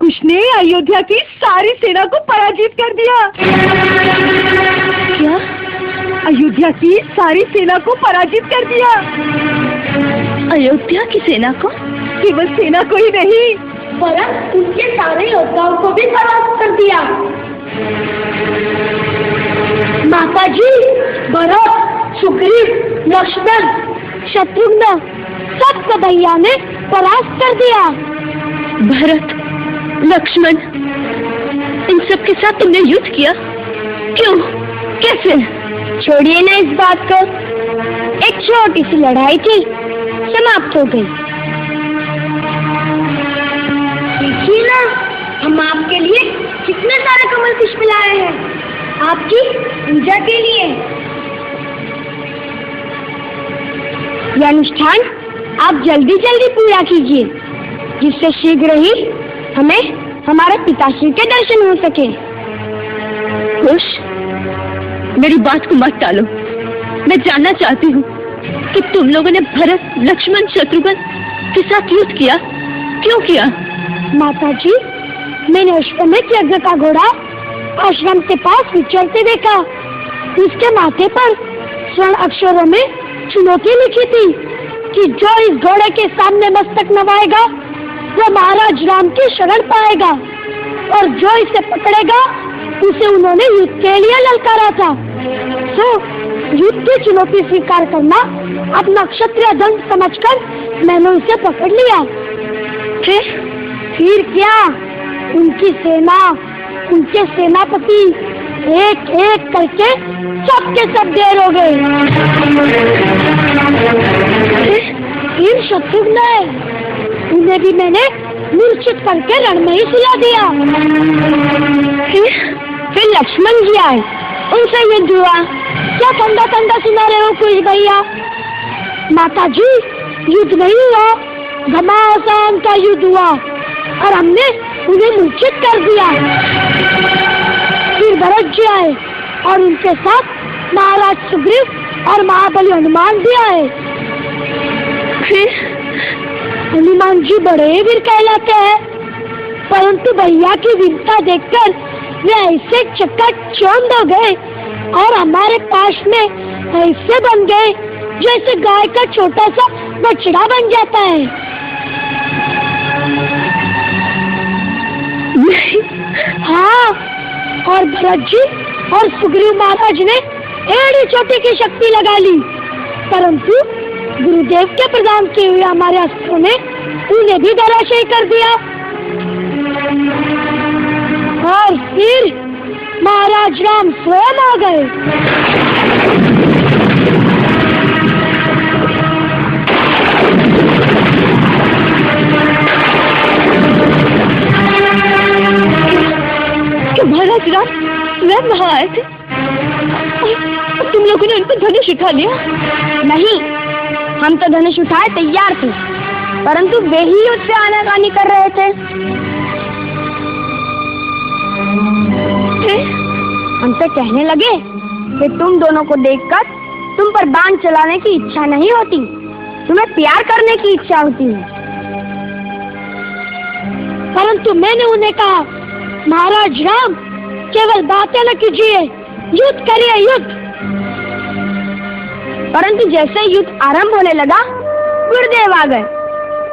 उसने अयोध्या की सारी सेना को पराजित कर दिया। क्या? अयोध्या की सारी सेना को पराजित कर दिया। अयोध्या की सेना को? केवल सेना को ही नहीं, वरन उनके सारे योद्धाओं को भी परास्त कर दिया। माताजी, भरत, सुग्रीव, लक्ष्मण, शत्रुघ्न, सबको भैया ने परास्त कर दिया। भरत, लक्ष्मण, इन सब के साथ तुमने युद्ध किया? क्यों? कैसे? छोड़िए ना इस बात को। एक छोटी सी लड़ाई थी, समाप्त हो गई। देखिए ना, हम आपके लिए कितने सारे कमल पुष्प लाए हैं, आपकी पूजा के लिए। यह अनुष्ठान आप जल्दी जल्दी पूरा कीजिए, जिससे शीघ्र ही हमें हमारे पिताश्री के दर्शन हो सके। खुश, मेरी बात को मत टालो। मैं जानना चाहती हूँ कि तुम लोगों ने भरत, लक्ष्मण, शत्रुघ्न के साथ युद्ध किया, क्यों किया? माताजी, मैंने अश्वमेध यज्ञ का घोड़ा आश्रम के पास विचरते देखा। उसके माथे पर स्वर्ण अक्षरों में चुनौती लिखी थी कि जो इस घोड़े के सामने मस्तक नवाएगा वो महाराज राम की शरण पाएगा, और जो इसे पकड़ेगा उसे उन्होंने युद्ध के लिए ललकारा था। तो युद्ध की चुनौती स्वीकार करना अपना क्षत्रिय धर्म समझकर मैंने उसे पकड़ लिया। फिर क्या? उनकी सेना, उनके सेनापति एक एक करके सबके सब ढेर हो गए। फिर शत्रुघ्न, उन्हें भी मैंने मूर्छित करके रण में ही सुला दिया। फिर लक्ष्मण जी आए, उनसे युद्ध हुआ। क्या ठंडा ठंडा सुना रहे हो कुछ भैया? माताजी, युद्ध नहीं हुआ, घमासान का युद्ध हुआ और हमने उन्हें मूर्छित कर दिया। फिर भरत जी आए और उनके साथ महाराज सुग्रीव और महाबली हनुमान भी आए। फिर हनुमान जी बड़े वीर कहलाते हैं, परंतु भैया की वीरता देखकर वे ऐसे चकाचौंध हो गए और हमारे पास में ऐसे बन गए जैसे गाय का छोटा सा बछड़ा बन जाता है। हाँ, और भरत जी और सुग्रीव महाराज ने एड़ी चोटी की शक्ति लगा ली, परंतु गुरुदेव के प्रदान किए हुए हमारे अस्त्रों ने उन्हें भी धराशायी कर दिया। और फिर महाराज राम स्वयं आ गए। महाराज राम स्वयं वहाँ आए थे? तुम लोगों ने उनको धनुष उठा लिया? नहीं, हम तो धनुष उठाए तैयार थे, परंतु वे ही युद्ध से आनाकानी कर रहे थे। हमसे कहने लगे कि तुम दोनों को देखकर तुम पर बाण चलाने की इच्छा नहीं होती, तुम्हें प्यार करने की इच्छा होती है। परंतु मैंने उन्हें कहा, महाराज राम, केवल बातें न कीजिए, युद्ध करिए, युद्ध। परंतु जैसे युद्ध आरंभ होने लगा, गुरुदेव आ गए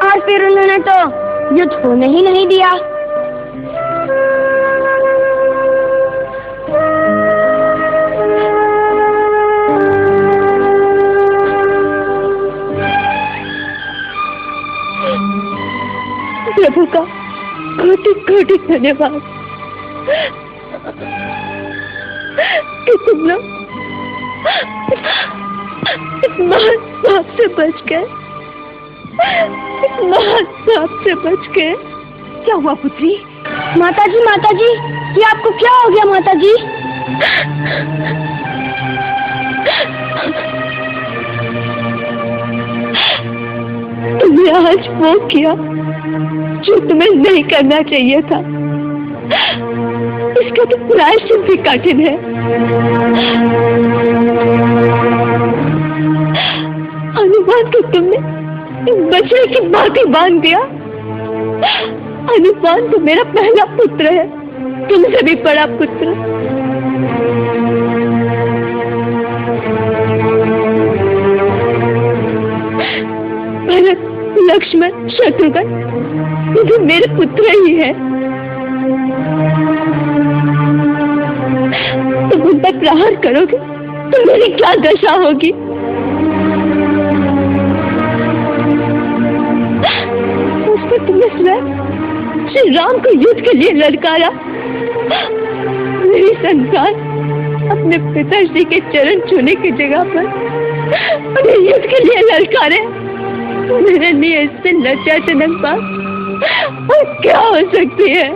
और फिर उन्होंने तो युद्ध होने ही नहीं दिया। प्रभु का कोटि-कोटि धन्यवाद कि तुम लोग इस महान पाप से बच गए, इस महान पाप से बच गए। क्या हुआ पुत्री? माताजी, माताजी, ये आपको क्या हो गया माताजी? तुमने आज वो किया जो तुम्हें नहीं करना चाहिए था, इसका तो प्रायश्चित भी कठिन है। हनुमान को तुमने बछड़े की बातें बांध दिया अनुमान तो मेरा पहला पुत्र है, तुमसे भी बड़ा पुत्र। भरत, लक्ष्मण, शत्रुघ्न, ये भी मेरे पुत्र ही है। तुम उन पर प्रहार करोगे तो मेरी क्या दशा होगी? उसको तुमने स्वयं श्री राम को युद्ध के लिए ललकारा। मेरी संतान अपने पिताश्री के चरण छूने की जगह पर उन्हें युद्ध के लिए ललकारे। मेरे लिए इससे लज्जाजनक बात और क्या हो सकती है?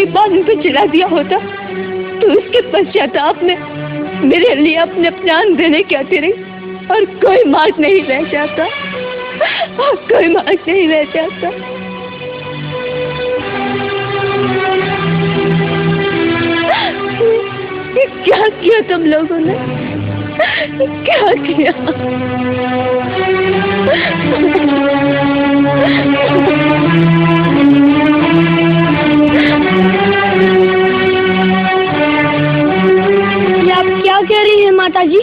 बाद उन पर चिढ़ा दिया होता तो उसके पश्चाताप में मेरे लिए अपने प्राण देने के अतिरिक्त और कोई मार्ग नहीं रह जाता, और कोई मार्ग नहीं रह जाता। क्या किया तुम लोगों ने? क्या किया? क्या कह रही है माता जी?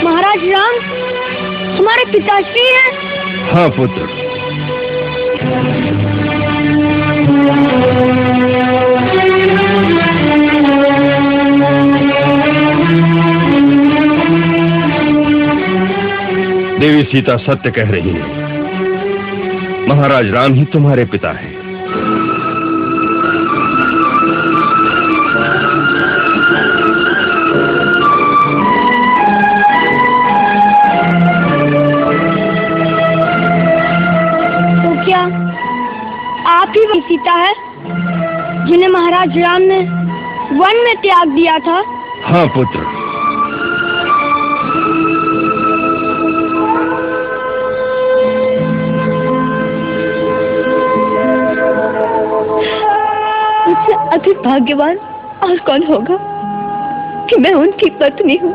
महाराज राम हमारे पिताश्री हैं? हाँ पुत्र। देवी सीता सत्य कह रही है, महाराज राम ही तुम्हारे पिता हैं। आप ही वही सीता है जिन्हें महाराज राम ने वन में त्याग दिया था? हाँ पुत्र। मुझसे अधिक भाग्यवान और कौन होगा कि मैं उनकी पत्नी हूँ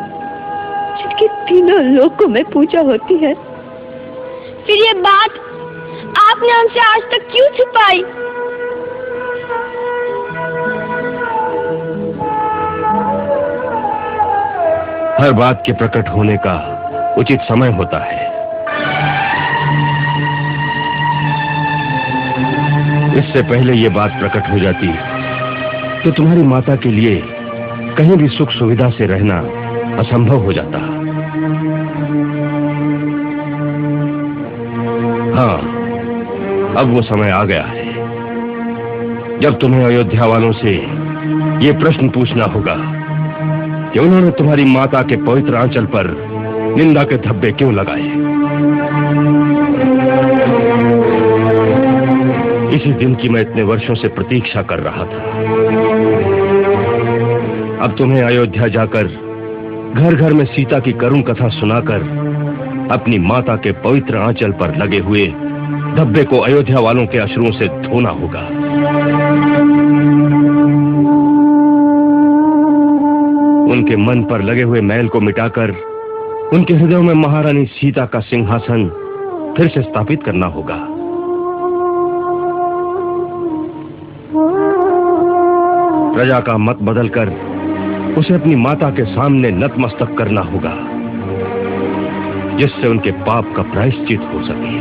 जिनकी तीनों लोकों में पूजा होती है। फिर ये बात आपने हमसे आज तक क्यों छुपाई? हर बात के प्रकट होने का उचित समय होता है। इससे पहले ये बात प्रकट हो जाती तो तुम्हारी माता के लिए कहीं भी सुख सुविधा से रहना असंभव हो जाता। हाँ, अब वो समय आ गया है जब तुम्हें अयोध्या वालों से ये प्रश्न पूछना होगा कि उन्होंने तुम्हारी माता के पवित्र आंचल पर निंदा के धब्बे क्यों लगाए। इसी दिन की मैं इतने वर्षों से प्रतीक्षा कर रहा था। अब तुम्हें अयोध्या जाकर घर घर में सीता की करुण कथा सुनाकर अपनी माता के पवित्र आंचल पर लगे हुए धब्बे को अयोध्या वालों के अश्रुओं से धोना होगा। उनके मन पर लगे हुए मैल को मिटाकर उनके हृदयों में महारानी सीता का सिंहासन फिर से स्थापित करना होगा। प्रजा का मत बदलकर उसे अपनी माता के सामने नतमस्तक करना होगा, जिससे उनके पाप का प्रायश्चित हो सके।